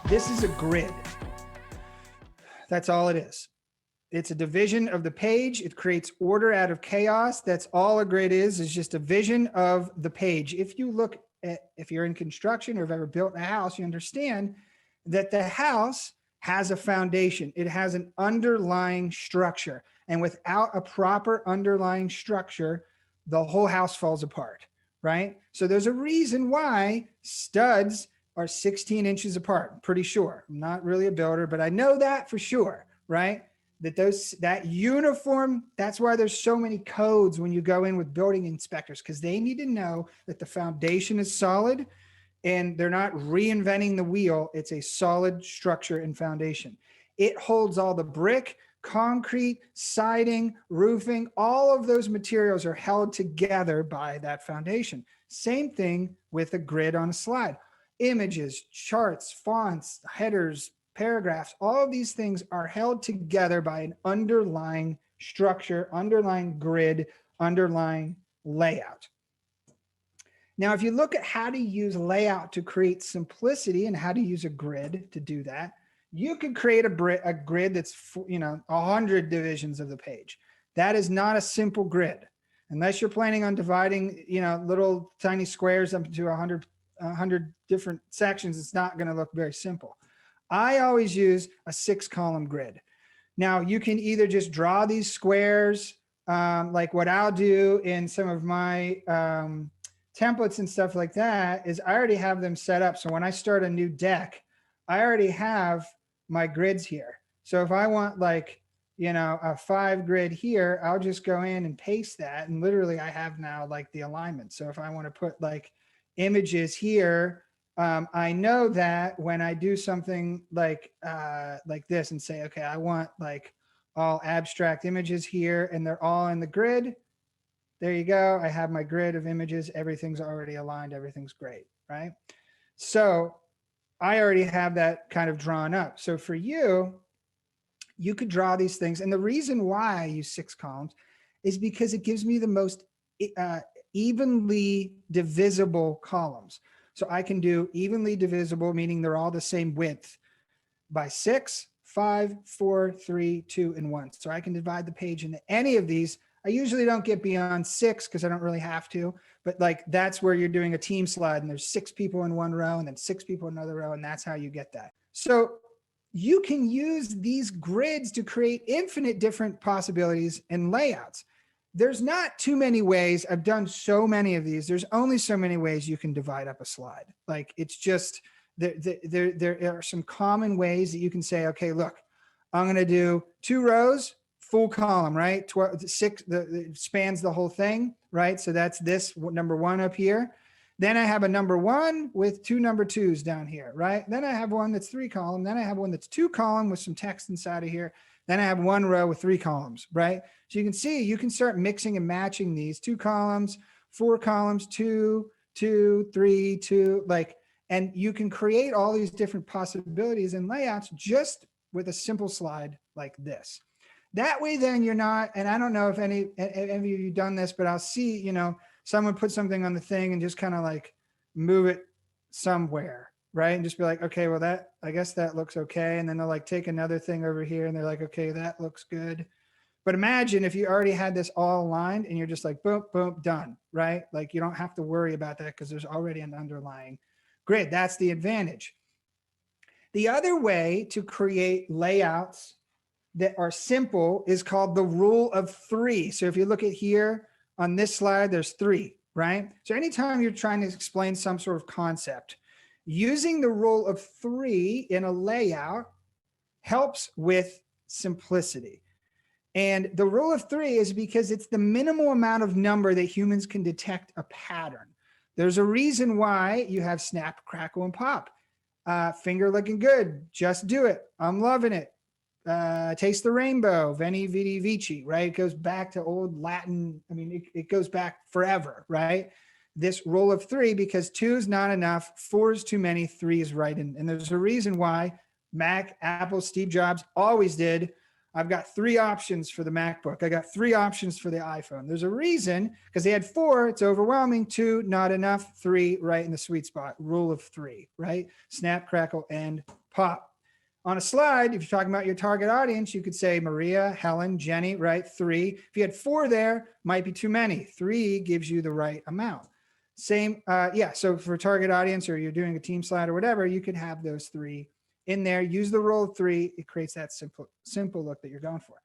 This is a grid. That's all it is. It's a division of the page. It creates order out of chaos. That's all a grid is just a vision of the page. If you look at, if you're in construction or have ever built a house, you understand that the house has a foundation. It has an underlying structure. And without a proper underlying structure, the whole house falls apart, right? So there's a reason why studs are 16 inches apart. I'm pretty sure. I'm not really a builder, but I know that for sure, right? That uniform, that's why there's so many codes when you go in with building inspectors, because they need to know that the foundation is solid and they're not reinventing the wheel. It's a solid structure and foundation. It holds all the brick, concrete, siding, roofing, all of those materials are held together by that foundation. Same thing with a grid on a slide. Images, charts, fonts, headers, paragraphs, all of these things are held together by an underlying structure, underlying grid, underlying layout. Now, if you look at how to use layout to create simplicity and how to use a grid to do that, you could create a grid that's 100 divisions of the page. That is not a simple grid. Unless you're planning on dividing little tiny squares up into 100 different sections, it's not going to look very simple. I always use a 6-column grid. Now, you can either just draw these squares, like what I'll do in some of my templates and stuff like that, is I already have them set up. So when I start a new deck, I already have my grids here. So if I want a 5 grid here, I'll just go in and paste that. And literally I have now the alignment. So if I want to put images here, I know that when I do something like this and say, okay, I want all abstract images here and they're all in the grid. There you go. I have my grid of images. Everything's already aligned. Everything's great, right? So I already have that kind of drawn up. So for you, you could draw these things. And the reason why I use 6 columns is because it gives me the most evenly divisible columns. So I can do evenly divisible, meaning they're all the same width, by 6, 5, 4, 3, 2, and 1. So I can divide the page into any of these. I usually don't get beyond 6 because I don't really have to, but that's where you're doing a team slide and there's 6 people in one row and then 6 people in another row, and that's how you get that. So you can use these grids to create infinite different possibilities and layouts. There's not too many ways. I've done so many of these. There's only so many ways you can divide up a slide. It's just, there are some common ways that you can say, okay, look, I'm going to do 2 rows, full column, right? 6, it spans the whole thing, right? So that's this number 1 up here. Then I have a number 1 with 2 number 2s down here, right? Then I have one that's 3 column. Then I have one that's 2 column with some text inside of here. Then I have 1 row with 3 columns, right? So you can see, you can start mixing and matching these 2 columns, 4 columns, 2, 2, 3, 2, and you can create all these different possibilities and layouts just with a simple slide like this. That way, then you're not, and I don't know if any of you have done this, but I'll see, someone put something on the thing and just kind of move it somewhere, right? And just be like, okay, well I guess that looks okay. And then they'll take another thing over here and they're like, okay, that looks good. But imagine if you already had this all aligned and you're just boom, boom, done, right? You don't have to worry about that because there's already an underlying grid. That's the advantage. The other way to create layouts that are simple is called the rule of 3. So if you look at here on this slide, there's 3, right? So anytime you're trying to explain some sort of concept, using the rule of 3 in a layout helps with simplicity. And the rule of 3 is because it's the minimal amount of number that humans can detect a pattern. There's a reason why you have snap, crackle, and pop. Finger looking good, just do it. I'm loving it. Taste the rainbow, Veni Vidi Vici, right? It goes back to old Latin. I mean, it goes back forever, right? This rule of 3, because 2 is not enough, 4 is too many, 3 is right. And there's a reason why Mac, Apple, Steve Jobs always did. I've got 3 options for the MacBook. I got 3 options for the iPhone. There's a reason, because they had 4, it's overwhelming. 2, not enough. 3, right in the sweet spot. Rule of 3, right? Snap, crackle, and pop. On a slide, if you're talking about your target audience, you could say Maria, Helen, Jenny, right? 3. If you had 4 there, might be too many. 3 gives you the right amount. Same, yeah, so for target audience, or you're doing a team slide or whatever, you could have those 3 in there. Use the rule of 3. It creates that simple look that you're going for.